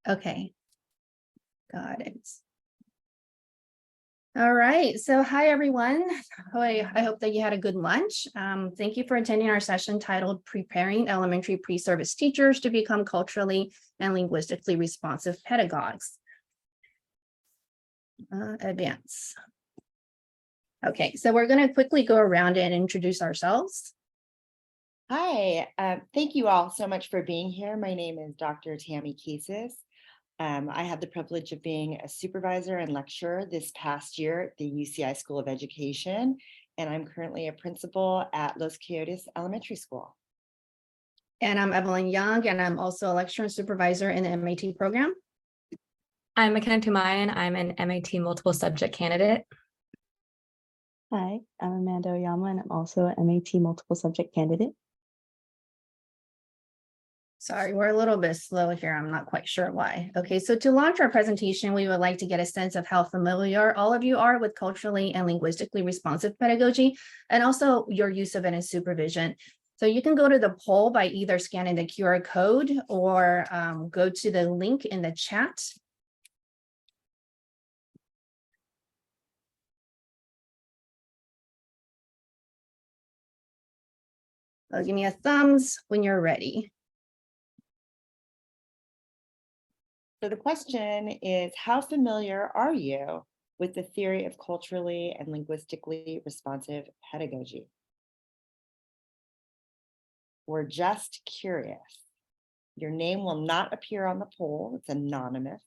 Okay, got it. All right, so hi everyone. I hope that you had a good lunch. Thank you for attending our session titled Preparing Elementary Pre-Service Teachers to Become Culturally and Linguistically Responsive Pedagogues. Advance. Okay, so we're going to quickly go around and introduce ourselves. Hi, thank you all so much for being here. My name is Dr. Tammy Keces. I had the privilege of being a supervisor and lecturer this past year at the UCI School of Education, and I'm currently a principal at Los Coyotes Elementary School. And I'm Evelyn Young, and I'm also a lecturer and supervisor in the MAT program. I'm Makenna Toumaian. I'm an MAT multiple subject candidate. Hi, I'm Amanda Oyama, and I'm also an MAT multiple subject candidate. Sorry, we're a little bit slow here. I'm not quite sure why. Okay, so to launch our presentation, we would like to get a sense of how familiar all of you are with culturally and linguistically responsive pedagogy, and also your use of it in supervision. So you can go to the poll by either scanning the QR code or go to the link in the chat. Give me a thumbs when you're ready. So the question is, how familiar are you with the theory of culturally and linguistically responsive pedagogy? We're just curious. Your name will not appear on the poll. It's anonymous.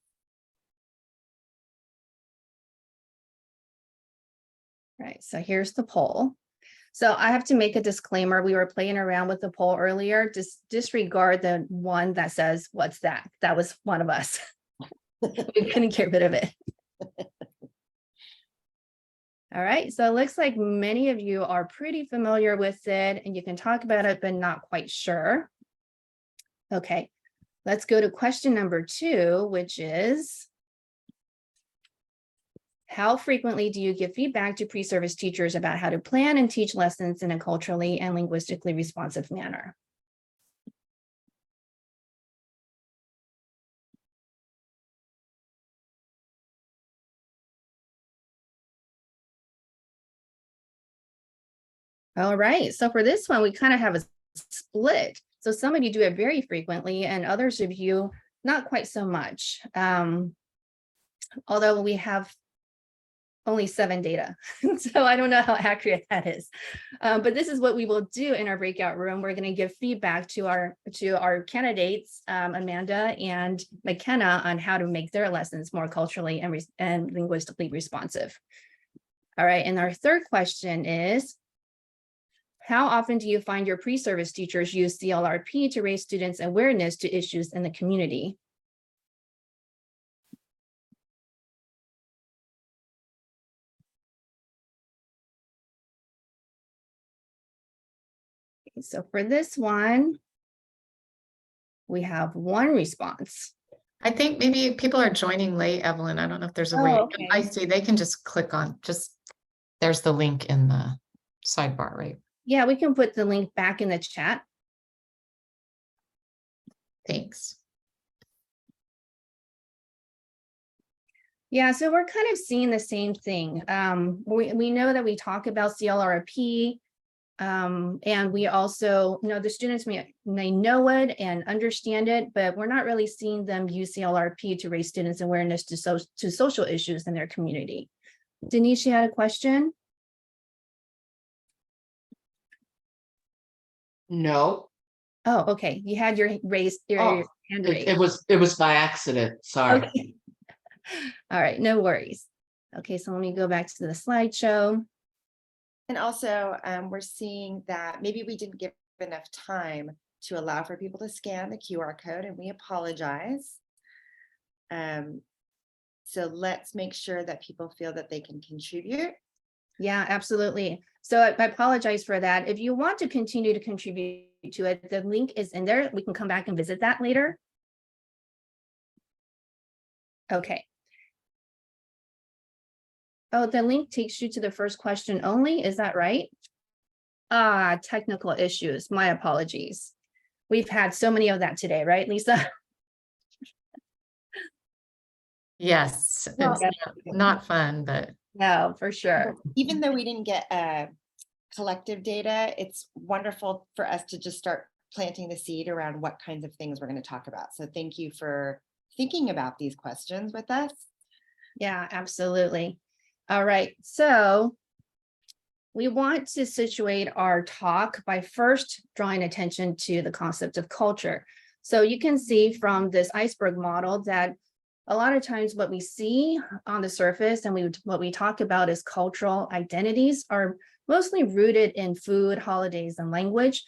Right, so here's the poll. So I have to make a disclaimer. We were playing around with the poll earlier. Just disregard the one that says, "What's that?" That was one of us. We couldn't get rid of it. All right, so it looks like many of you are pretty familiar with it and you can talk about it, but not quite sure. Okay, let's go to question number 2, which is, how frequently do you give feedback to pre-service teachers about how to plan and teach lessons in a culturally and linguistically responsive manner? All right, so for this one, we kind of have a split. So some of you do it very frequently and others of you not quite so much. Although we have only 7 data. So I don't know how accurate that is. But this is what we will do in our breakout room. We're going to give feedback to our candidates, Amanda and Makenna, on how to make their lessons more culturally and linguistically responsive. All right, and our third question is, how often do you find your pre-service teachers use CLRP to raise students' awareness to issues in the community? So for this one, we have 1 response. I think maybe people are joining late, Evelyn. I don't know if there's a way. Okay. I see they can just click on, there's the link in the sidebar, right? Yeah, we can put the link back in the chat. Thanks. Yeah, so we're kind of seeing the same thing. We know that we talk about CLRP, and we also know the students may know it and understand it, but we're not really seeing them use CLRP to raise students' awareness to social issues in their community. Denise, you had a question? No. Oh, okay. You had your hand raised. It was by accident. Sorry. Okay. All right, no worries. Okay, so let me go back to the slideshow. And also, we're seeing that maybe we didn't give enough time to allow for people to scan the QR code, and we apologize. So let's make sure that people feel that they can contribute. Yeah, absolutely. So I apologize for that. If you want to continue to contribute to it, the link is in there. We can come back and visit that later. Okay. Oh, the link takes you to the first question only. Is that right? Technical issues. My apologies. We've had so many of that today, right, Lisa? Yes, Well, it's not fun, but No, for sure. even though we didn't get collective data, it's wonderful for us to just start planting the seed around what kinds of things we're going to talk about. So thank you for thinking about these questions with us. Yeah, absolutely. All right, so we want to situate our talk by first drawing attention to the concept of culture. So you can see from this iceberg model that a lot of times what we see on the surface and what we talk about as cultural identities are mostly rooted in food, holidays, and language.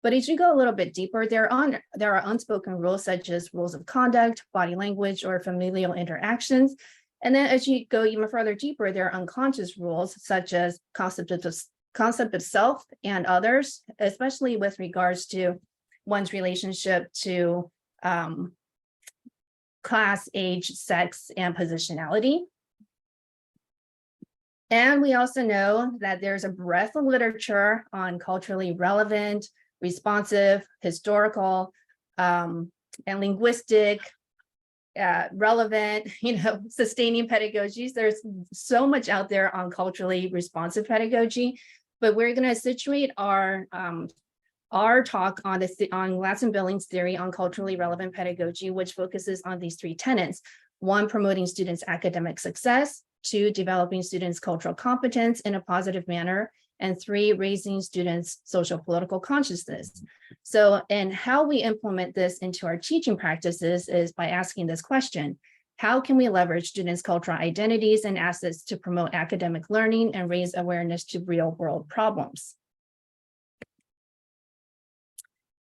But as you go a little bit deeper, there are unspoken rules such as rules of conduct, body language, or familial interactions. And then as you go even further deeper, there are unconscious rules such as concept of self and others, especially with regards to one's relationship to class, age, sex, and positionality. And we also know that there's a breadth of literature on culturally relevant, responsive, historical, and linguistic, relevant, sustaining pedagogies. There's so much out there on culturally responsive pedagogy, but we're going to situate our talk on Glasson-Billings theory on culturally relevant pedagogy, which focuses on these three tenets: one, promoting students' academic success; two, developing students' cultural competence in a positive manner; and three, raising students' social political consciousness. So, and how we implement this into our teaching practices is by asking this question: how can we leverage students' cultural identities and assets to promote academic learning and raise awareness to real-world problems?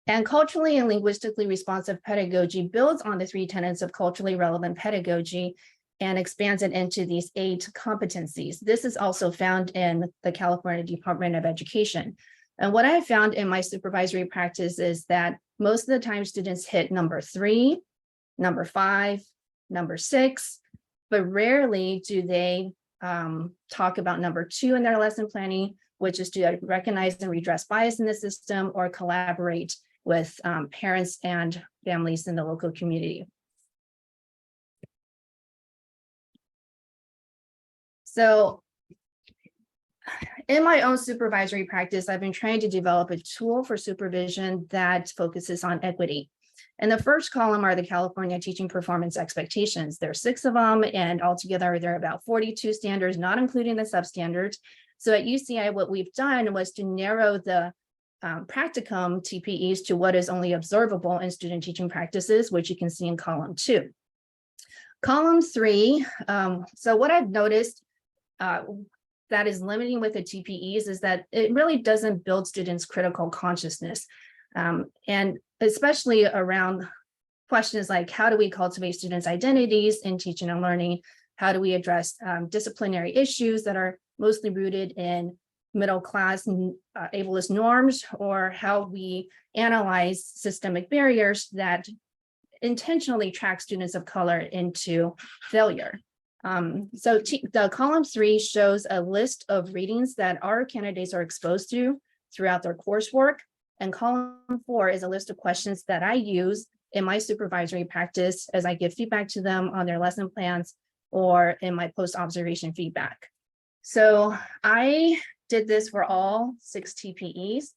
And culturally and linguistically responsive pedagogy builds on the three tenets of culturally relevant pedagogy and expands it into these 8 competencies. This is also found in the California Department of Education. And what I have found in my supervisory practice is that most of the time students hit number 3, number 5, number 6, but rarely do they talk about number 2 in their lesson planning, which is to recognize and redress bias in the system or collaborate with parents and families in the local community. So in my own supervisory practice, I've been trying to develop a tool for supervision that focuses on equity. And the first column are the California Teaching Performance Expectations. There are 6 of them, and altogether there are about 42 standards, not including the substandards. So at UCI, what we've done was to narrow the practicum TPEs to what is only observable in student teaching practices, which you can see in column 2. Column 3, so what I've noticed that is limiting with the TPEs is that it really doesn't build students' critical consciousness. And especially around questions like, how do we cultivate students' identities in teaching and learning? How do we address disciplinary issues that are mostly rooted in middle class ableist norms, or how we analyze systemic barriers that intentionally track students of color into failure. So the column 3 shows a list of readings that our candidates are exposed to throughout their coursework. And column 4 is a list of questions that I use in my supervisory practice as I give feedback to them on their lesson plans or in my post-observation feedback. So I did this for all 6 TPEs,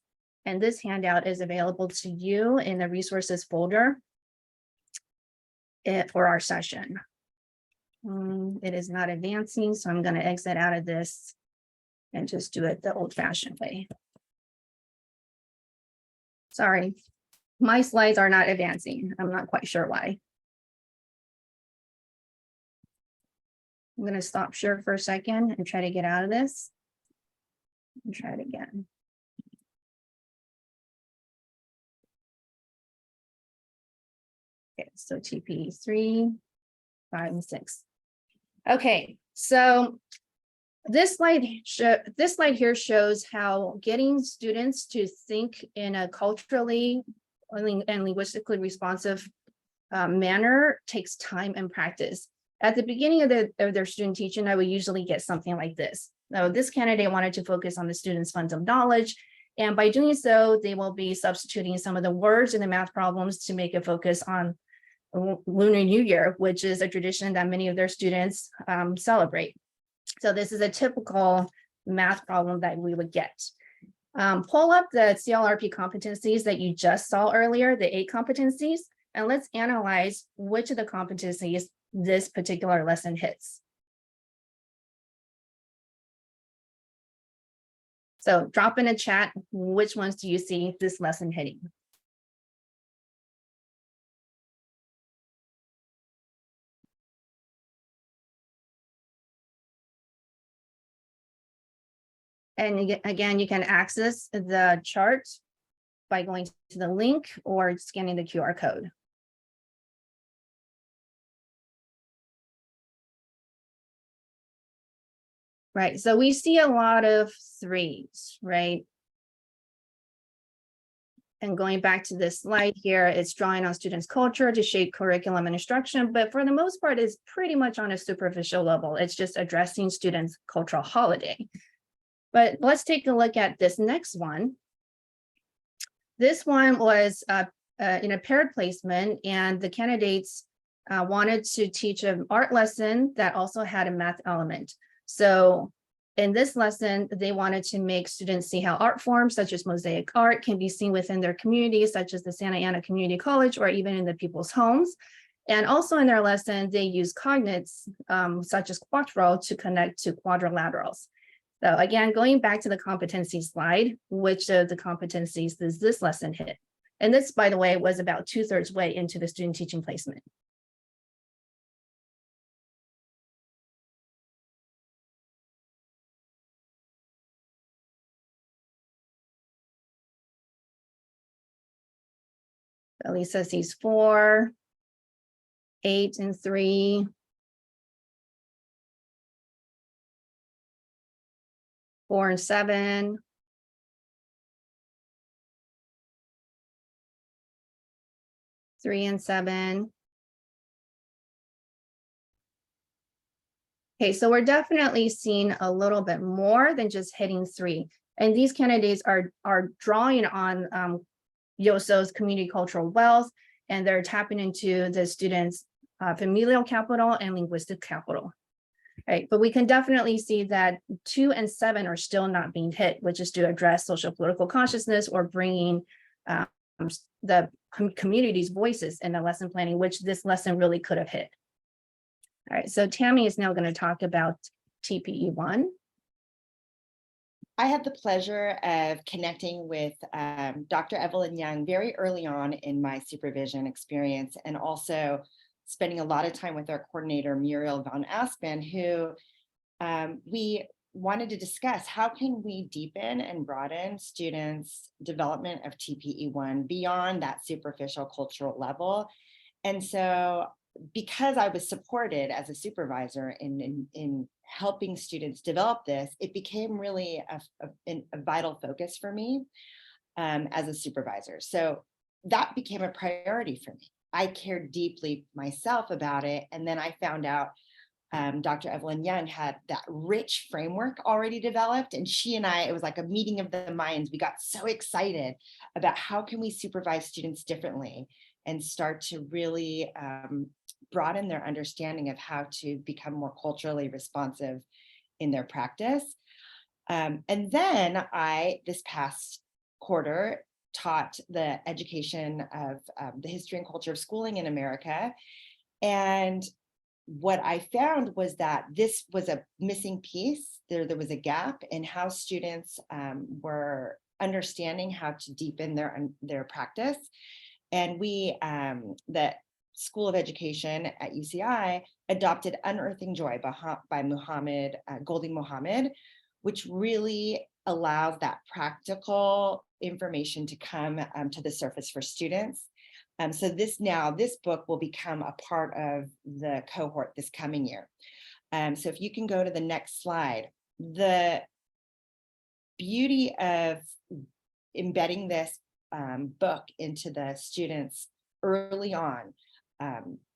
and this handout is available to you in the resources folder for our session. It is not advancing, so I'm going to exit out of this and just do it the old-fashioned way. Sorry, my slides are not advancing. I'm not quite sure why. I'm going to stop share for a second and try to get out of this and try it again. Okay, so TPE 3, 5, and 6. Okay, so this slide here shows how getting students to think in a culturally and linguistically responsive manner takes time and practice. At the beginning of their student teaching, I would usually get something like this. Now, this candidate wanted to focus on the student's funds of knowledge, and by doing so, they will be substituting some of the words in the math problems to make a focus on Lunar New Year, which is a tradition that many of their students celebrate. So this is a typical math problem that we would get. Pull up the CLRP competencies that you just saw earlier, the 8 competencies, and let's analyze which of the competencies this particular lesson hits. So drop in a chat, which ones do you see this lesson hitting? And again, you can access the chart by going to the link or scanning the QR code. Right, so we see a lot of 3s, right? And going back to this slide here, it's drawing on students' culture to shape curriculum and instruction, but for the most part, it's pretty much on a superficial level. It's just addressing students' cultural holiday. But let's take a look at this next one. This one was in a paired placement, and the candidates wanted to teach an art lesson that also had a math element. So in this lesson, they wanted to make students see how art forms such as mosaic art can be seen within their communities, such as the Santa Ana Community College, or even in the people's homes. And also in their lesson, they use cognates such as quattro to connect to quadrilaterals. So again, going back to the competency slide, which of the competencies does this lesson hit? And this, by the way, was about 2/3 way into the student teaching placement. Lisa sees 4, 8, and 3. 4 and 7. 3 and 7. Okay, so we're definitely seeing a little bit more than just hitting 3. And these candidates are drawing on Yoso's community cultural wealth, and they're tapping into the students' familial capital and linguistic capital. Right, but we can definitely see that 2 and 7 are still not being hit, which is to address social political consciousness or bringing the community's voices in the lesson planning, which this lesson really could have hit. All right, so Tammy is now going to talk about TPE1. I had the pleasure of connecting with Dr. Evelyn Young very early on in my supervision experience, and also spending a lot of time with our coordinator, Muriel Van Aspen, who we wanted to discuss how can we deepen and broaden students' development of TPE1 beyond that superficial cultural level. And so because I was supported as a supervisor in helping students develop this, it became really a vital focus for me as a supervisor. So that became a priority for me. I cared deeply myself about it. And then I found out Dr. Evelyn Young had that rich framework already developed. And she and I, it was like a meeting of the minds. We got so excited about how can we supervise students differently and start to really broaden their understanding of how to become more culturally responsive in their practice. And then this past quarter, taught the education of the history and culture of schooling in America. And what I found was that this was a missing piece. There was a gap in how students were understanding how to deepen their practice. And we, the School of Education at UCI, adopted Unearthing Joy by Goldie Mohammed, which really allows that practical information to come to the surface for students. So this book will become a part of the cohort this coming year. So if you can go to the next slide, the beauty of embedding this book into the students early on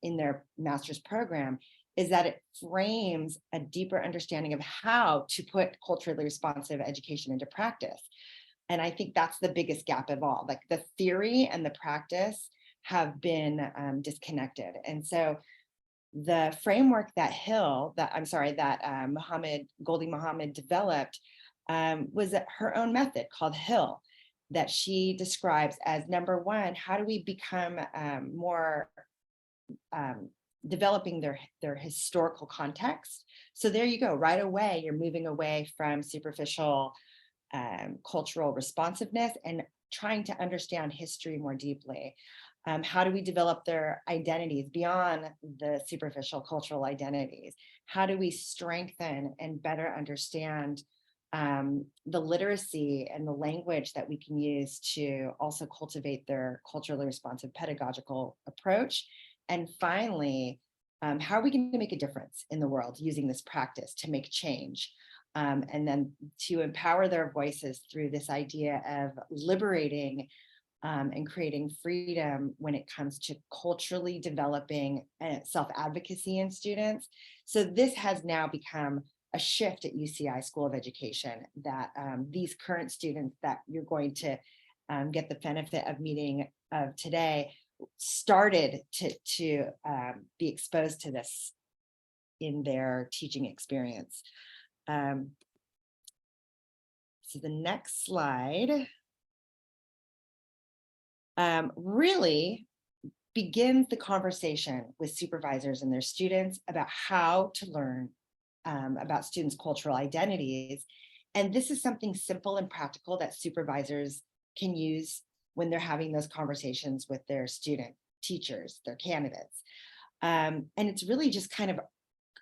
in their master's program is that it frames a deeper understanding of how to put culturally responsive education into practice. And I think that's the biggest gap of all, like the theory and the practice have been disconnected. And so the framework that Goldie Muhammad developed was her own method called HILL, that she describes as number one, how do we become more developing their historical context. So there you go, right away, you're moving away from superficial cultural responsiveness and trying to understand history more deeply. How do we develop their identities beyond the superficial cultural identities? How do we strengthen and better understand the literacy and the language that we can use to also cultivate their culturally responsive pedagogical approach? And finally, how are we going to make a difference in the world using this practice to make change? And then to empower their voices through this idea of liberating and creating freedom when it comes to culturally developing self-advocacy in students. So this has now become a shift at UCI School of Education, that these current students that you're going to get the benefit of meeting today started to be exposed to this in their teaching experience. So the next slide really begins the conversation with supervisors and their students about how to learn about students' cultural identities. And this is something simple and practical that supervisors can use when they're having those conversations with their student teachers, their candidates. And it's really just kind of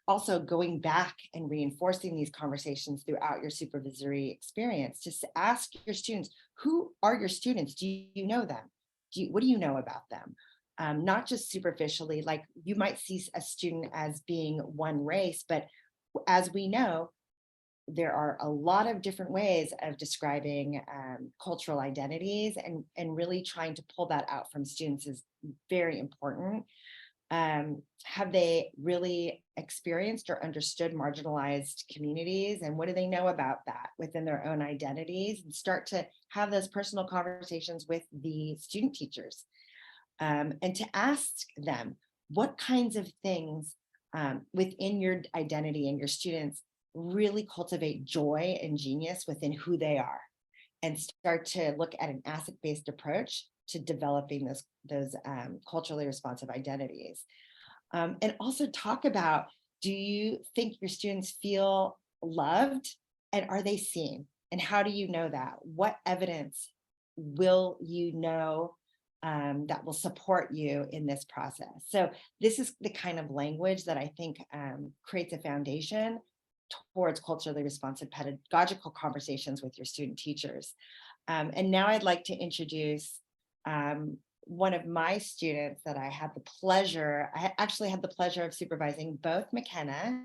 also going back and reinforcing these conversations throughout your supervisory experience to ask your students, who are your students? Do you know them? What do you know about them? Not just superficially, like you might see a student as being one race, but as we know, there are a lot of different ways of describing cultural identities, and really trying to pull that out from students is very important. Have they really experienced or understood marginalized communities, and what do they know about that within their own identities, and start to have those personal conversations with the student teachers, and to ask them what kinds of things within your identity and your students really cultivate joy and genius within who they are, and start to look at an asset-based approach to developing those culturally responsive identities. And also talk about, do you think your students feel loved, and are they seen? And how do you know that? What evidence will you know that will support you in this process? So this is the kind of language that I think creates a foundation towards culturally responsive pedagogical conversations with your student teachers. And now I'd like to introduce one of my students that I actually had the pleasure of supervising, both Makenna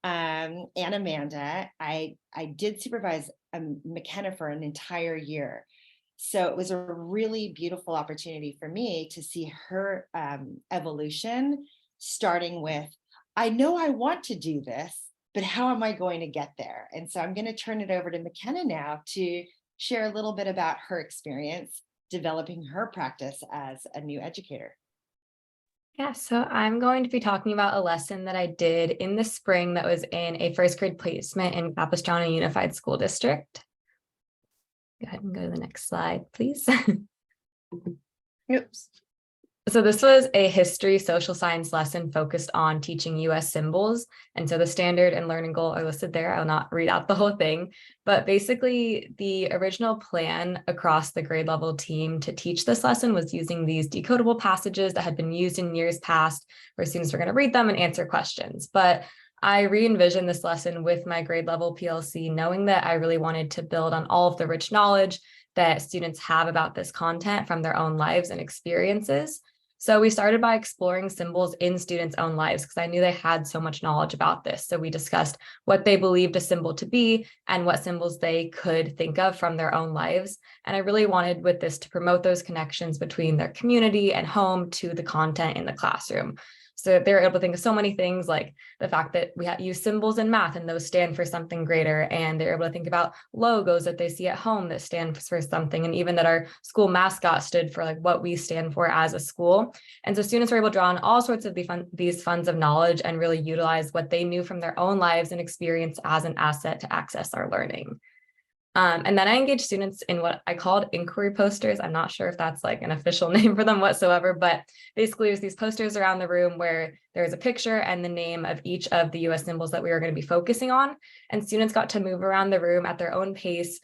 and Amanda. I did supervise Makenna for an entire year. So it was a really beautiful opportunity for me to see her evolution, starting with, I know I want to do this, but how am I going to get there? And so I'm going to turn it over to Makenna now to share a little bit about her experience developing her practice as a new educator. Yeah, so I'm going to be talking about a lesson that I did in the spring that was in a first grade placement in Capistrano Unified School District. Go ahead and go to the next slide, please. Oops. So this was a history social science lesson focused on teaching US symbols. And so the standard and learning goal are listed there. I'll not read out the whole thing, but basically the original plan across the grade level team to teach this lesson was using these decodable passages that had been used in years past, where students were going to read them and answer questions. But I re-envisioned this lesson with my grade level PLC, knowing that I really wanted to build on all of the rich knowledge that students have about this content from their own lives and experiences. So we started by exploring symbols in students' own lives, because I knew they had so much knowledge about this. So we discussed what they believed a symbol to be and what symbols they could think of from their own lives. And I really wanted with this to promote those connections between their community and home to the content in the classroom. So they were able to think of so many things, like the fact that we use symbols in math and those stand for something greater. And they're able to think about logos that they see at home that stand for something. And even that our school mascot stood for like what we stand for as a school. And so students were able to draw on all sorts of these funds of knowledge and really utilize what they knew from their own lives and experience as an asset to access our learning. And then I engaged students in what I called inquiry posters. I'm not sure if that's like an official name for them whatsoever, but basically there's these posters around the room where there's a picture and the name of each of the US symbols that we were going to be focusing on. And students got to move around the room at their own pace,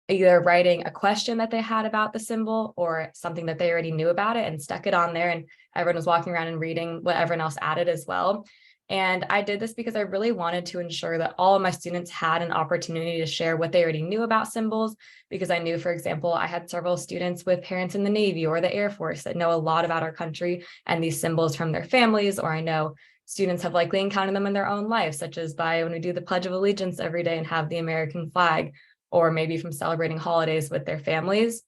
either writing a question that they had about the symbol or something that they already knew about it and stuck it on there. And everyone was walking around and reading what everyone else added as well. And I did this because I really wanted to ensure that all of my students had an opportunity to share what they already knew about symbols, because I knew, for example, I had several students with parents in the Navy or the Air Force that know a lot about our country and these symbols from their families, or I know students have likely encountered them in their own life, such as by when we do the Pledge of Allegiance every day and have the American flag, or maybe from celebrating holidays with their families.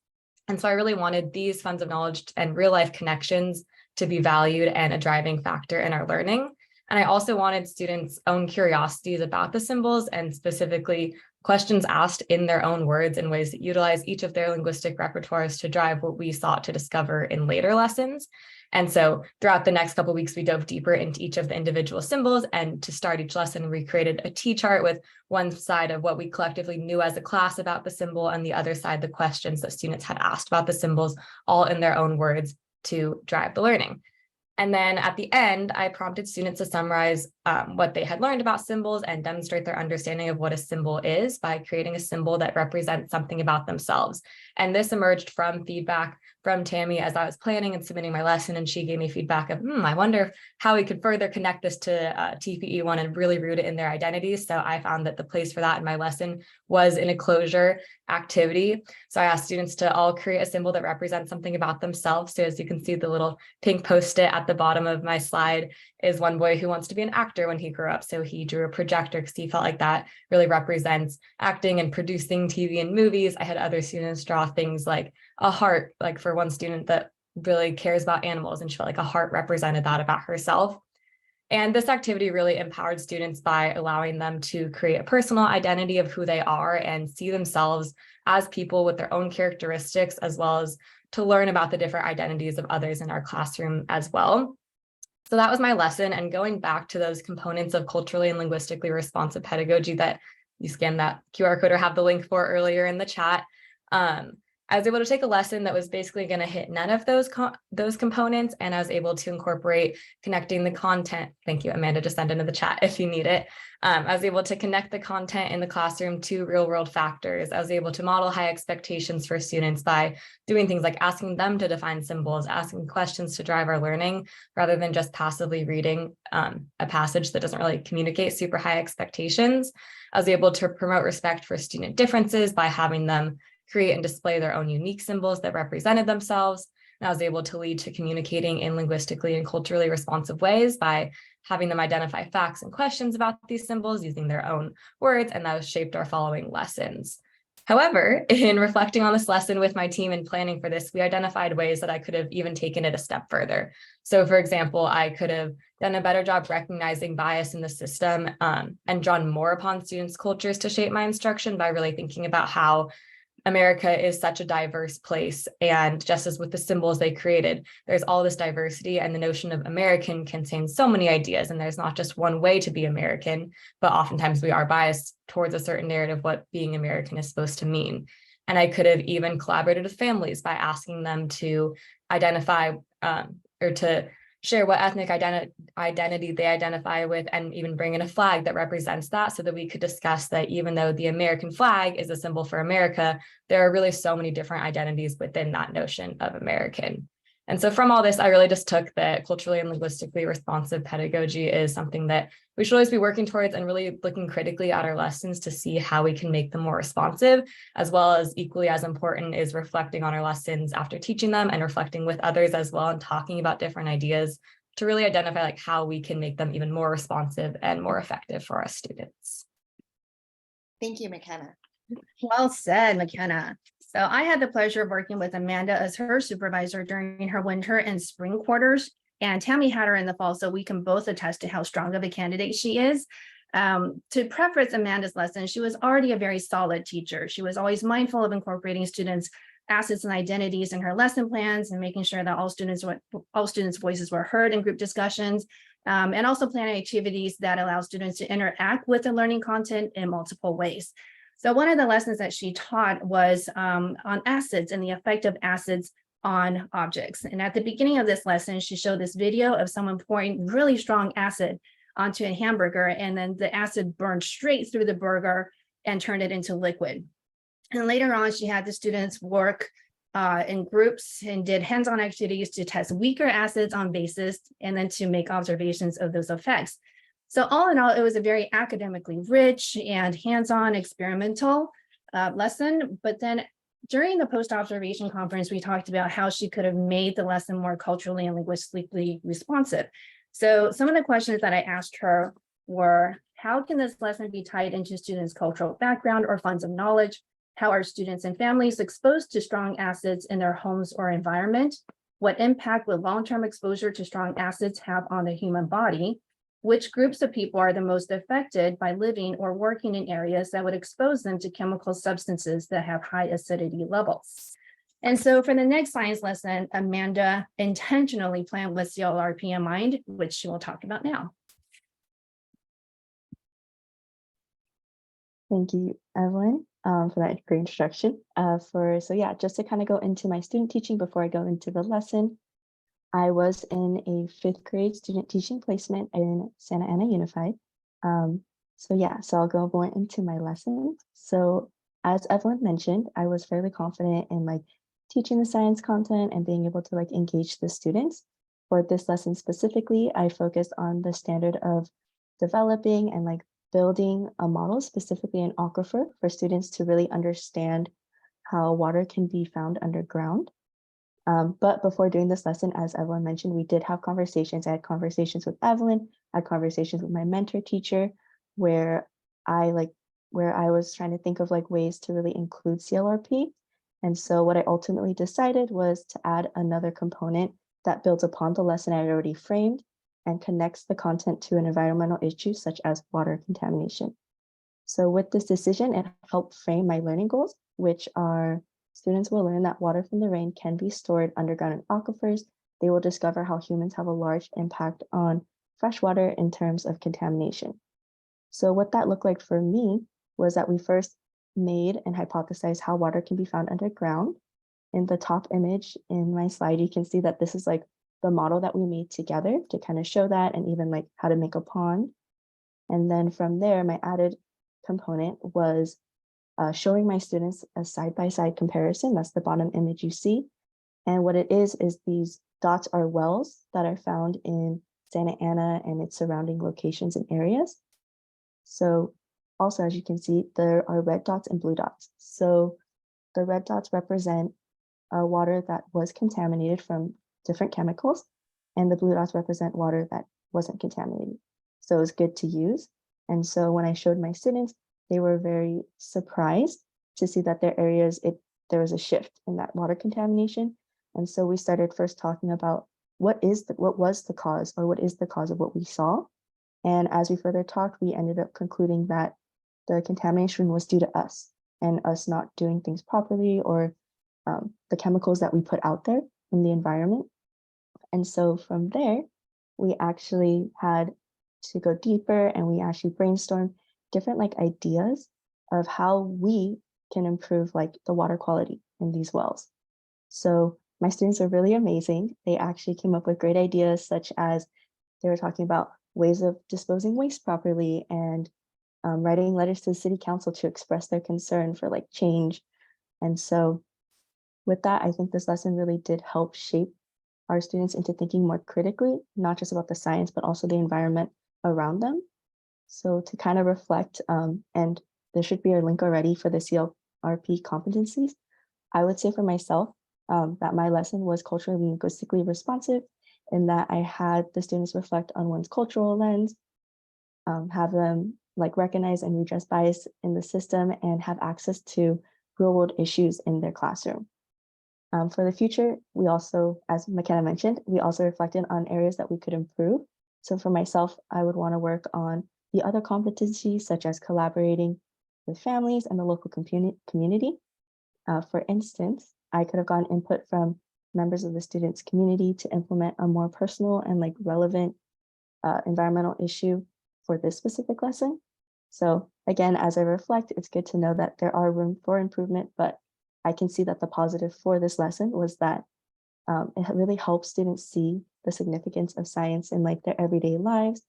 And so I really wanted these funds of knowledge and real life connections to be valued and a driving factor in our learning. And I also wanted students' own curiosities about the symbols and specifically questions asked in their own words in ways that utilize each of their linguistic repertoires to drive what we sought to discover in later lessons. And so throughout the next couple of weeks, we dove deeper into each of the individual symbols, and to start each lesson, we created a T-chart with one side of what we collectively knew as a class about the symbol and the other side, the questions that students had asked about the symbols, all in their own words to drive the learning. And then at the end, I prompted students to summarize what they had learned about symbols and demonstrate their understanding of what a symbol is by creating a symbol that represents something about themselves. And this emerged from feedback from Tammy as I was planning and submitting my lesson, and she gave me feedback of, I wonder how we could further connect this to TPE1 and really root it in their identities. So I found that the place for that in my lesson was in a closure activity. So I asked students to all create a symbol that represents something about themselves. So as you can see, the little pink post-it at the bottom of my slide is one boy who wants to be an actor when he grew up. So he drew a projector because he felt like that really represents acting and producing TV and movies. I had other students draw things like a heart, like for one student that really cares about animals, and she felt like a heart represented that about herself. And this activity really empowered students by allowing them to create a personal identity of who they are and see themselves as people with their own characteristics, as well as to learn about the different identities of others in our classroom as well. So that was my lesson. And going back to those components of culturally and linguistically responsive pedagogy that you scanned that QR code or have the link for earlier in the chat, I was able to take a lesson that was basically going to hit none of those components, and I was able to incorporate connecting the content. Thank you, Amanda, just send into the chat if you need it. I was able to connect the content in the classroom to real world factors. I was able to model high expectations for students by doing things like asking them to define symbols, asking questions to drive our learning, rather than just passively reading a passage that doesn't really communicate super high expectations. I was able to promote respect for student differences by having them create and display their own unique symbols that represented themselves. And I was able to lead to communicating in linguistically and culturally responsive ways by having them identify facts and questions about these symbols using their own words, and that has shaped our following lessons. However, in reflecting on this lesson with my team and planning for this, we identified ways that I could have even taken it a step further. So for example, I could have done a better job recognizing bias in the system and drawn more upon students' cultures to shape my instruction by really thinking about how America is such a diverse place. And just as with the symbols they created, there's all this diversity, and the notion of American contains so many ideas. And there's not just one way to be American, but oftentimes we are biased towards a certain narrative what being American is supposed to mean. And I could have even collaborated with families by asking them to identify or to share what ethnic identity they identify with, and even bring in a flag that represents that, so that we could discuss that even though the American flag is a symbol for America, there are really so many different identities within that notion of American. And so from all this, I really just took that culturally and linguistically responsive pedagogy is something that we should always be working towards, and really looking critically at our lessons to see how we can make them more responsive, as well as equally as important is reflecting on our lessons after teaching them and reflecting with others as well, and talking about different ideas to really identify like how we can make them even more responsive and more effective for our students. Thank you, Makenna. Well said, Makenna. So I had the pleasure of working with Amanda as her supervisor during her winter and spring quarters. And Tammy had her in the fall, so we can both attest to how strong of a candidate she is. To preface Amanda's lesson, she was already a very solid teacher. She was always mindful of incorporating students' assets and identities in her lesson plans and making sure that all students' voices were heard in group discussions, and also planning activities that allow students to interact with the learning content in multiple ways. So one of the lessons that she taught was on acids and the effect of acids on objects. And at the beginning of this lesson, she showed this video of someone pouring really strong acid onto a hamburger, and then the acid burned straight through the burger and turned it into liquid. And later on, she had the students work in groups and did hands-on activities to test weaker acids on bases and then to make observations of those effects. So all in all, it was a very academically rich and hands-on experimental lesson. But then during the post-observation conference, we talked about how she could have made the lesson more culturally and linguistically responsive. So some of the questions that I asked her were, how can this lesson be tied into students' cultural background or funds of knowledge? How are students and families exposed to strong acids in their homes or environment? What impact will long-term exposure to strong acids have on the human body? Which groups of people are the most affected by living or working in areas that would expose them to chemical substances that have high acidity levels? And so for the next science lesson, Amanda intentionally planned with CLRP in mind, which she will talk about now. Thank you, Evelyn, for that great introduction. Just to kind of go into my student teaching before I go into the lesson, I was in a 5th grade student teaching placement in Santa Ana Unified. So I'll go more into my lesson. So as Evelyn mentioned, I was fairly confident in like teaching the science content and being able to like engage the students. For this lesson specifically, I focused on the standard of developing and like building a model, specifically an aquifer, for students to really understand how water can be found underground. But before doing this lesson, as Evelyn mentioned, we did have conversations. I had conversations with Evelyn, I had conversations with my mentor teacher, where I was trying to think of like ways to really include CLRP. And so what I ultimately decided was to add another component that builds upon the lesson I had already framed and connects the content to an environmental issue such as water contamination. So with this decision, it helped frame my learning goals, which are students will learn that water from the rain can be stored underground in aquifers. They will discover how humans have a large impact on fresh water in terms of contamination. So what that looked like for me was that we first made and hypothesized how water can be found underground. In the top image in my slide, you can see that this is like the model that we made together to kind of show that, and even like how to make a pond. And then from there, my added component was showing my students a side-by-side comparison. That's the bottom image you see. And what it is these dots are wells that are found in Santa Ana and its surrounding locations and areas. So also, as you can see, there are red dots and blue dots. So the red dots represent water that was contaminated from different chemicals, and the blue dots represent water that wasn't contaminated. So it was good to use. And so when I showed my students, they were very surprised to see that their areas, there was a shift in that water contamination. And so we started first talking about what was the cause, or what is the cause of what we saw. And as we further talked, we ended up concluding that the contamination was due to us and us not doing things properly, or the chemicals that we put out there in the environment. And so from there, we actually had to go deeper, and we actually brainstormed different like ideas of how we can improve like the water quality in these wells. So my students are really amazing. They actually came up with great ideas, such as they were talking about ways of disposing waste properly, and writing letters to the city council to express their concern for like change. And so with that, I think this lesson really did help shape our students into thinking more critically, not just about the science, but also the environment around them. So to kind of reflect, and there should be a link already for the CLRP competencies, I would say for myself that my lesson was culturally and linguistically responsive, in that I had the students reflect on one's cultural lens, have them like recognize and redress bias in the system, and have access to real world issues in their classroom. For the future, we also, as Makenna mentioned, we also reflected on areas that we could improve. So for myself, I would want to work on the other competencies, such as collaborating with families and the local community. For instance, I could have gotten input from members of the students' community to implement a more personal and like relevant environmental issue for this specific lesson. So again, as I reflect, it's good to know that there are room for improvement, but I can see that the positive for this lesson was that it really helps students see the significance of science in like their everyday lives.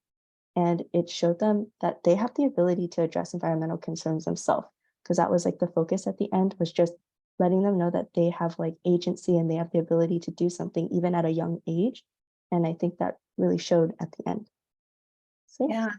And it showed them that they have the ability to address environmental concerns themselves, because that was like the focus at the end, was just letting them know that they have like agency and they have the ability to do something even at a young age. And I think that really showed at the end. So Yeah,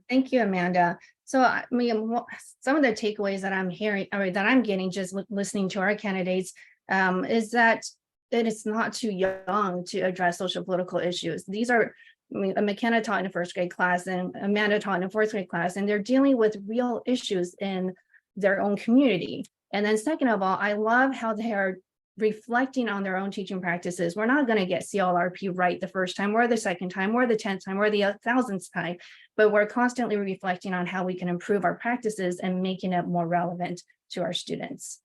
thank you, Amanda. So I mean, some of the takeaways that I'm hearing, or that I'm getting just listening to our candidates, is that it is not too young to address social political issues. These are, I mean, Makenna taught in a first grade class and Amanda taught in a fourth grade class, and they're dealing with real issues in their own community. And then second of all, I love how they are reflecting on their own teaching practices. We're not going to get CLRP right the first time, or the second time, or the 10th time, or the 1000th time, but we're constantly reflecting on how we can improve our practices and making it more relevant to our students.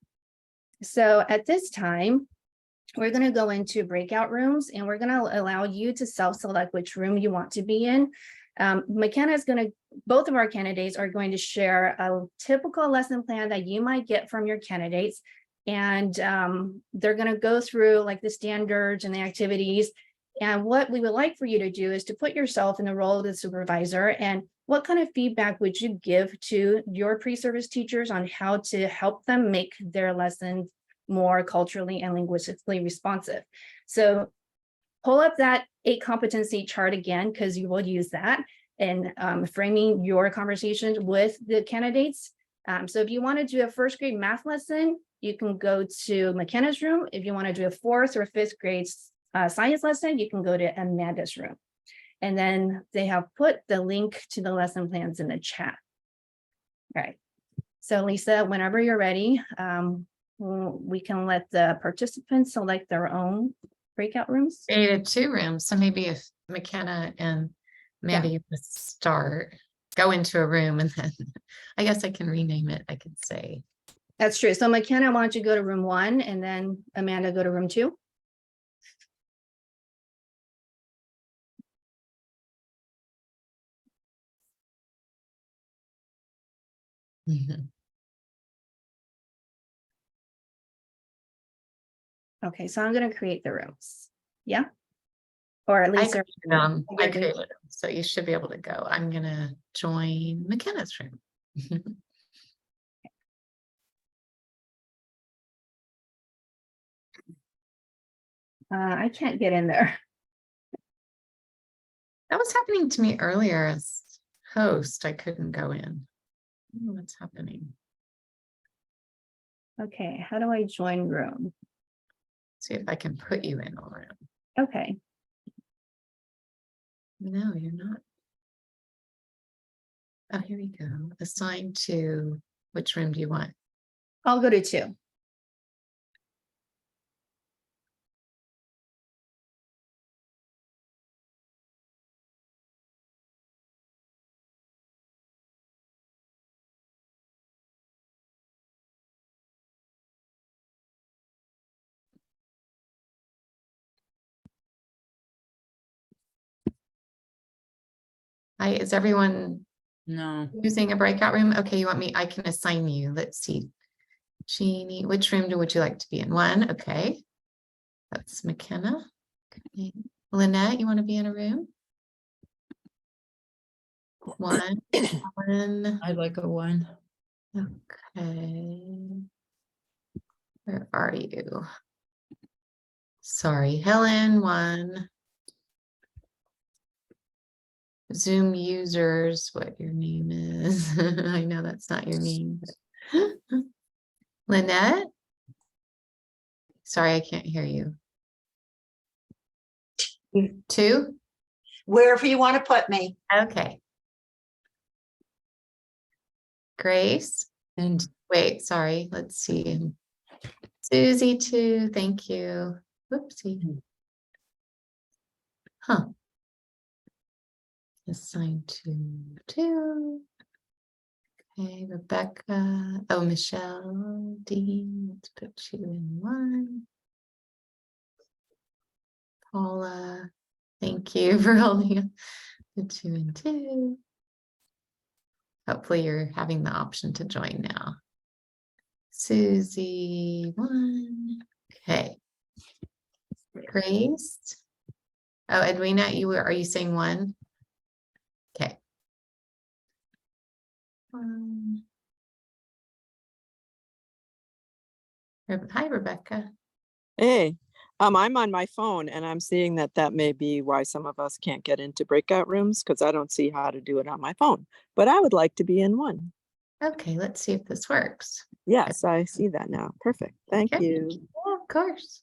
So at this time, we're going to go into breakout rooms, and we're going to allow you to self-select which room you want to be in. Makenna is going to, both of our candidates are going to share a typical lesson plan that you might get from your candidates. And they're going to go through like the standards and the activities. And what we would like for you to do is to put yourself in the role of the supervisor, and what kind of feedback would you give to your pre-service teachers on how to help them make their lessons more culturally and linguistically responsive. So pull up that 8 competency chart again, because you will use that in framing your conversations with the candidates. So if you want to do a first grade math lesson, you can go to Makenna's room. If you want to do a 4th or 5th grade science lesson, you can go to Amanda's room. And then they have put the link to the lesson plans in the chat. All right. So Lisa, whenever you're ready, we can let the participants select their own breakout rooms. Created 2 rooms. So maybe if Makenna and Amanda, you can start, go into a room, and then I guess I can rename it. I could say. That's true. So Makenna, why don't you go to room 1, and then Amanda go to room 2. Mm-hmm. Okay, so I'm going to create the rooms. Yeah. Or at least I created them, so you should be able to go. I'm going to join Makenna's room. I can't get in there. That was happening to me earlier as host. I couldn't go in. I don't know what's happening. Okay, how do I join room? See if I can put you in a room. Okay. No, you're not. Oh, here we go. Assign to, which room do you want? I'll go to 2. Hi, is everyone No. using a breakout room? Okay, you want me, I can assign you. Let's see. Jeannie, which room would you like to be in? 1, okay. That's Makenna. Okay. Lynette, you want to be in a room? 1. 1. I'd like a 1. Okay. Where are you? Sorry, Helen, 1. Zoom users, what your name is. I know that's not your name. But... Lynette? Sorry, I can't hear you. 2? Wherever you want to put me. Okay. Grace? And Wait, sorry, let's see. Susie too, thank you. Whoopsie. Huh. Assign to two. Okay, Rebecca. Oh, Michelle, Dean, let's put you in one. Paula, thank you for holding the 2 and 2. Hopefully you're having the option to join now. Susie, 1. Okay. Grace. Oh, Edwina, are you saying 1? Okay. 1. Hi, Rebecca. Hey, I'm on my phone and I'm seeing that may be why some of us can't get into breakout rooms because I don't see how to do it on my phone, but I would like to be in one. Okay, let's see if this works. Yes, I see that now. Perfect. Thank Okay. you. Yeah, of course.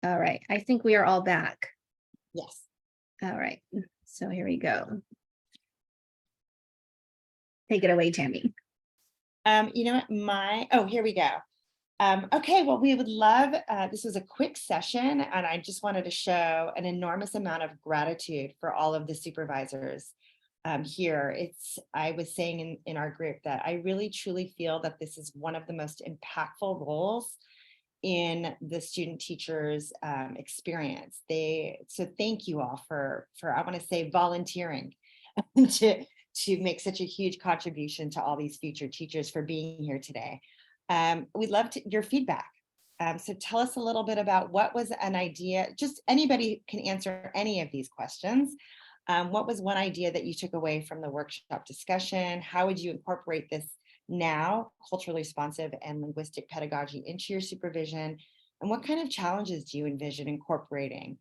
All right, I think we are all back. Yes. All right, so here we go. Take it away, Tammy. You know what, here we go. Okay, well, we would love, this was a quick session, and I just wanted to show an enormous amount of gratitude for all of the supervisors here. I was saying in our group that I really truly feel that this is one of the most impactful roles in the student teachers experience. So thank you all for I want to say volunteering to make such a huge contribution to all these future teachers, for being here today. We'd love your feedback. So tell us a little bit about what was an idea. Just anybody can answer any of these questions. What was one idea that you took away from the workshop discussion? How would you incorporate this now, culturally responsive and linguistic pedagogy, into your supervision? And what kind of challenges do you envision incorporating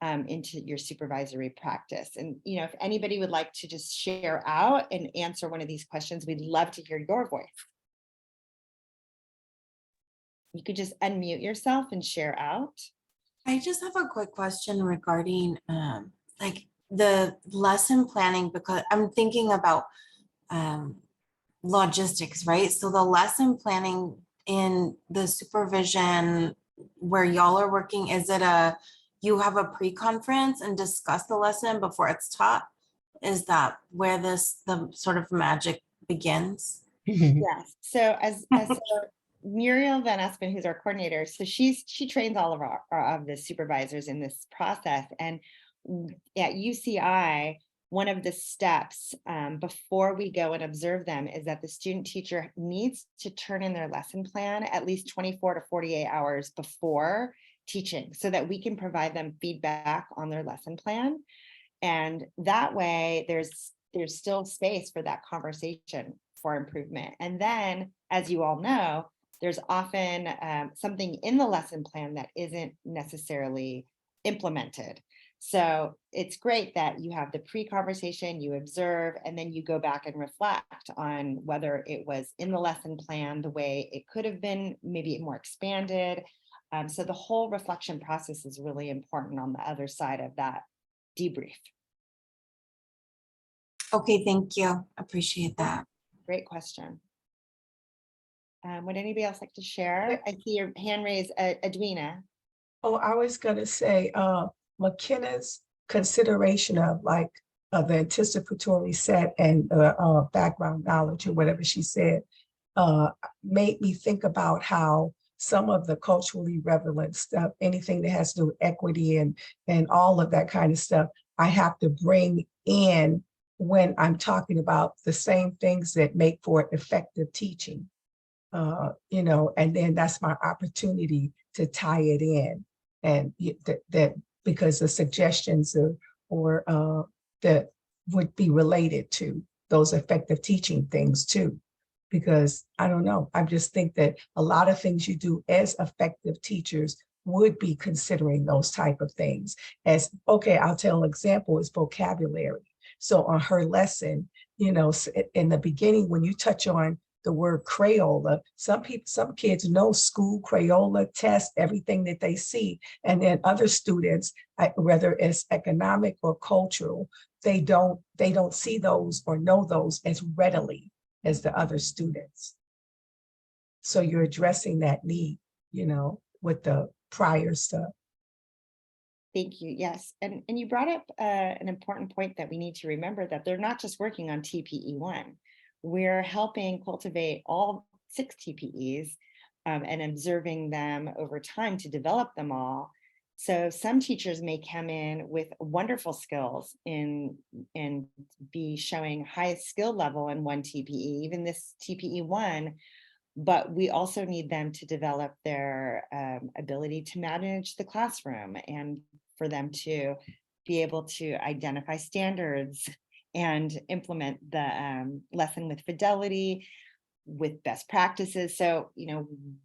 into your supervisory practice? And, if anybody would like to just share out and answer one of these questions, we'd love to hear your voice. You could just unmute yourself and share out. I just have a quick question regarding like the lesson planning, because I'm thinking about logistics, right? So the lesson planning in the supervision where y'all are working, is it you have a pre-conference and discuss the lesson before it's taught? Is that where the sort of magic begins? Yes. So as Muriel Van Espen, who's our coordinator, so she trains all of the supervisors in this process. And at UCI, one of the steps before we go and observe them is that the student teacher needs to turn in their lesson plan at least 24 to 48 hours before teaching, so that we can provide them feedback on their lesson plan. And that way there's still space for that conversation for improvement. And then, as you all know, there's often something in the lesson plan that isn't necessarily implemented. So it's great that you have the pre-conversation, you observe, and then you go back and reflect on whether it was in the lesson plan the way it could have been, maybe more expanded. So the whole reflection process is really important on the other side of that debrief. Okay, thank you. Appreciate that. Great question. Would anybody else like to share? I see your hand raised, Edwina. Oh, I was gonna say, Makenna's consideration of like the anticipatory set and background knowledge, or whatever she said, made me think about how some of the culturally relevant stuff, anything that has to do with equity and all of that kind of stuff, I have to bring in when I'm talking about the same things that make for effective teaching. And then that's my opportunity to tie it in, and that because the suggestions or that would be related to those effective teaching things too. Because I don't know, I just think that a lot of things you do as effective teachers would be considering those type of things. As, okay, I'll tell an example is vocabulary. So on her lesson, in the beginning, when you touch on the word Crayola, some kids know school Crayola, test, everything that they see. And then other students, whether it's economic or cultural, they don't see those or know those as readily as the other students. So you're addressing that need, with the prior stuff. Thank you. Yes. And you brought up an important point that we need to remember, that they're not just working on TPE1. We're helping cultivate all 6 TPEs and observing them over time to develop them all. So some teachers may come in with wonderful skills and be showing highest skill level in one TPE, even this TPE1, but we also need them to develop their ability to manage the classroom, and for them to be able to identify standards and implement the lesson with fidelity, with best practices. So,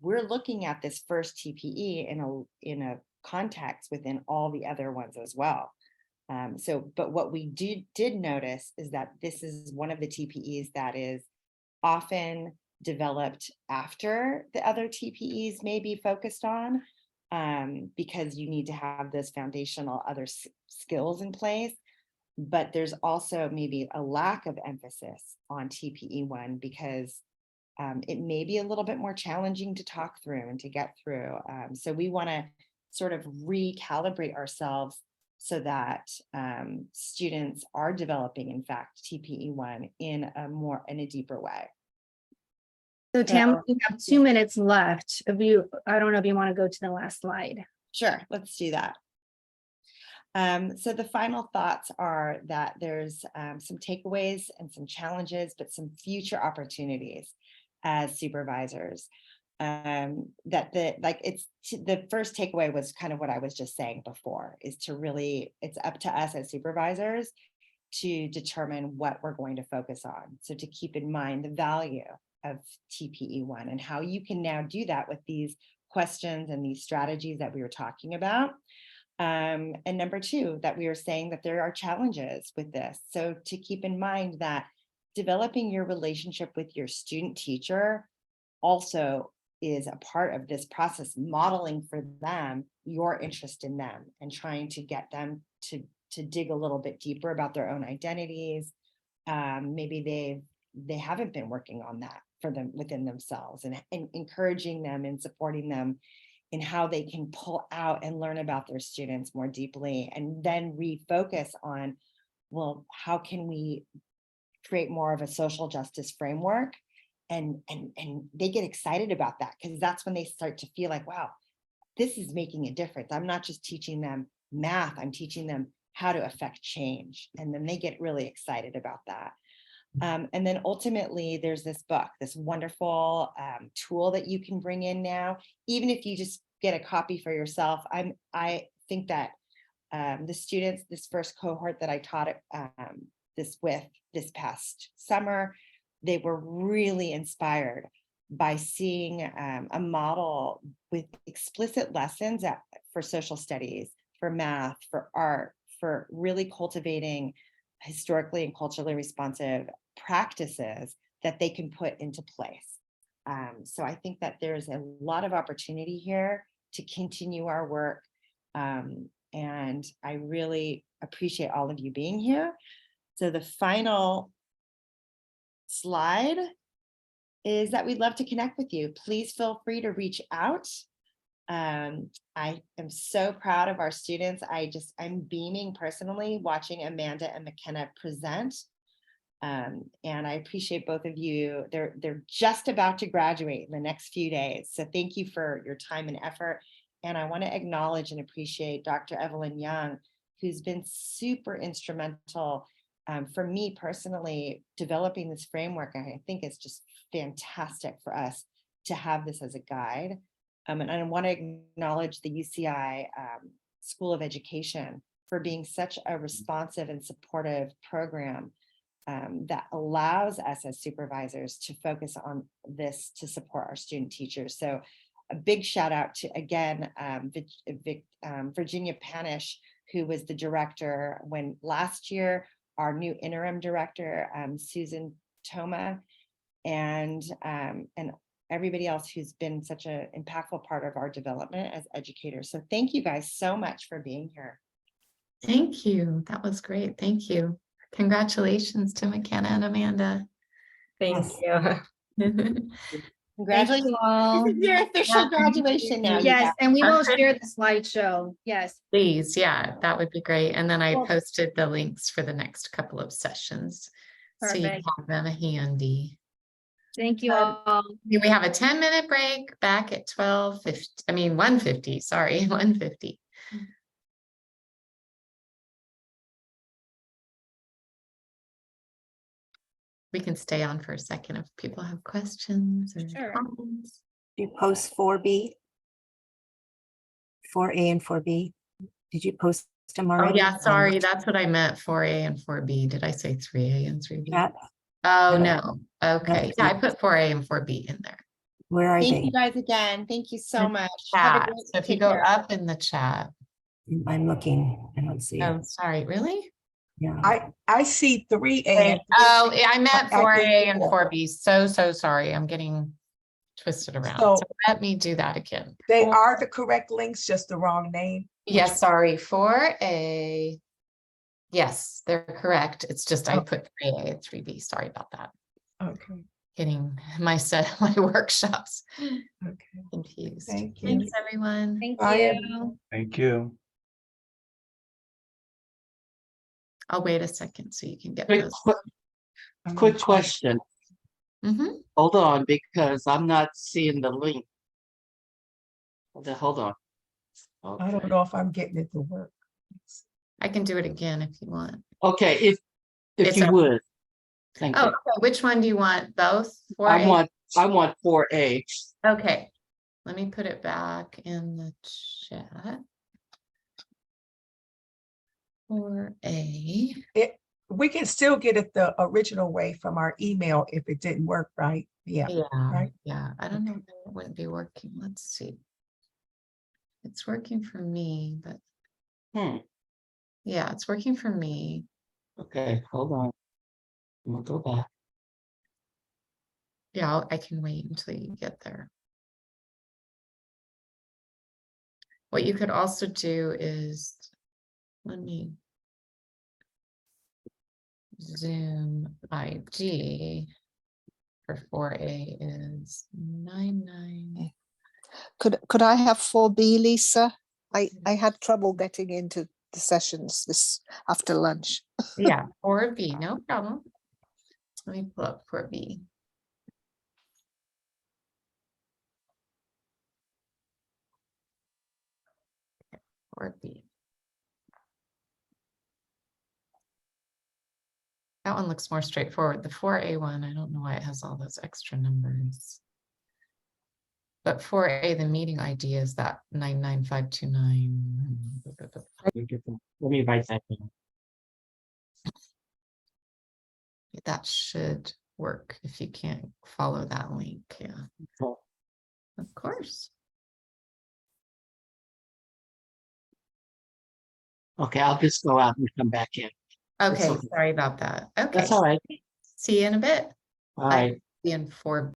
we're looking at this first TPE in a context within all the other ones as well. But what we did notice is that this is one of the TPEs that is often developed after the other TPEs may be focused on, because you need to have those foundational other skills in place. But there's also maybe a lack of emphasis on TPE1 because it may be a little bit more challenging to talk through and to get through. So we want to sort of recalibrate ourselves so that students are developing, in fact, TPE1 in a deeper way. So Tam, we have 2 minutes left. I don't know if you want to go to the last slide. Sure, let's do that. So the final thoughts are that there's some takeaways and some challenges, but some future opportunities as supervisors. The first takeaway was kind of what I was just saying before, is to really, it's up to us as supervisors to determine what we're going to focus on. So to keep in mind the value of TPE1 and how you can now do that with these questions and these strategies that we were talking about. And number two, that we are saying that there are challenges with this. So to keep in mind that developing your relationship with your student teacher also is a part of this process, modeling for them your interest in them and trying to get them to dig a little bit deeper about their own identities. Maybe they haven't been working on that for them within themselves, and encouraging them and supporting them in how they can pull out and learn about their students more deeply, and then refocus on, well, how can we create more of a social justice framework? And they get excited about that, because that's when they start to feel like, wow, this is making a difference. I'm not just teaching them math, I'm teaching them how to affect change. And then they get really excited about that. And then ultimately, there's this book, this wonderful tool that you can bring in now, even if you just get a copy for yourself. I think that the students, this first cohort that I taught this past summer, they were really inspired by seeing a model with explicit lessons for social studies, for math, for art, for really cultivating historically and culturally responsive practices that they can put into place. So I think that there's a lot of opportunity here to continue our work. And I really appreciate all of you being here. So the final slide is that we'd love to connect with you. Please feel free to reach out. I am so proud of our students. I'm beaming personally watching Amanda and Makenna present. And I appreciate both of you. They're just about to graduate in the next few days. So thank you for your time and effort. And I want to acknowledge and appreciate Dr. Evelyn Young, who's been super instrumental for me personally, developing this framework. I think it's just fantastic for us to have this as a guide. And I want to acknowledge the UCI School of Education for being such a responsive and supportive program that allows us as supervisors to focus on this to support our student teachers. So a big shout out to, again, Virginia Panish, who was the director when last year, our new interim director, Susan Toma, and everybody else who's been such an impactful part of our development as educators. So thank you guys so much for being here. Thank you. That was great. Thank you. Congratulations to Makenna and Amanda. Thank you. Congratulations. You all. This is your official graduation now. Yes, and we will share the slideshow. Yes. Please, yeah, that would be great. And then I Well, posted the links for the next couple of sessions. So you perfect. have them handy. Thank you all. We have a 10-minute break back at 1:50, sorry, 1:50. We can stay on for a second if people have questions or Sure. comments. You post 4B, 4A and 4B. Did you post them Oh already? yeah, sorry, that's what I meant, 4A and 4B. Did I say 3A and 3B? Chat? Oh, No. no. Okay, yeah, I put 4A and 4B in there. Where are Thank they? you guys again. Thank you so In much. Have a Chat. great- So if you take go care. up in the chat. I'm looking. I don't see Oh, it. sorry, really? Yeah. I see 3A. Wait, and oh, I meant I 4A think and 4. 4B. So sorry. I'm getting twist it around. So- So let me do that again. They are the correct links, just the wrong name. Yes, sorry, 4A. Yes, they're correct. It's just I Oh. put 3A and 3B. Sorry about that. Okay, Getting my my workshops okay. confused. Thank you. Thanks, everyone. Thank Bye, you. everyone. Thank you. I'll wait a second so you can get Quick, those. quick question. Mhm. Hold on, because I'm not seeing the link. Hold on. I don't Okay. know if I'm getting it to work. I can do it again if you want. Okay, if It's you okay. would. Thank Oh, you. okay. Which one do you want? Both? 4A? I want 4A. Okay, let me put it back in the chat. 4A. We can still get it the original way from our email if it didn't work right. Yeah, Yeah, right. yeah. I don't know if it wouldn't be working. Let's see. It's working for me, but yeah, it's working for me. Okay, hold on. I'm gonna go back. Yeah, I can wait until you get there. What you could also do is, let me Zoom ID for 4A is 99. Could I have 4B, Lisa? I had trouble getting into the sessions this after lunch. Yeah, 4B, no problem. Let me pull up 4B. Or B. That one looks more straightforward. The 4A one, I don't know why it has all those extra numbers. But 4A, the meeting ID is that 99529. Let me write that down. That should work if you can't follow that link. Yeah, Cool. of course. Okay, I'll just go out and come back in. Okay, okay. sorry about that. Okay, That's all right. see you in a bit. All right. In 4B.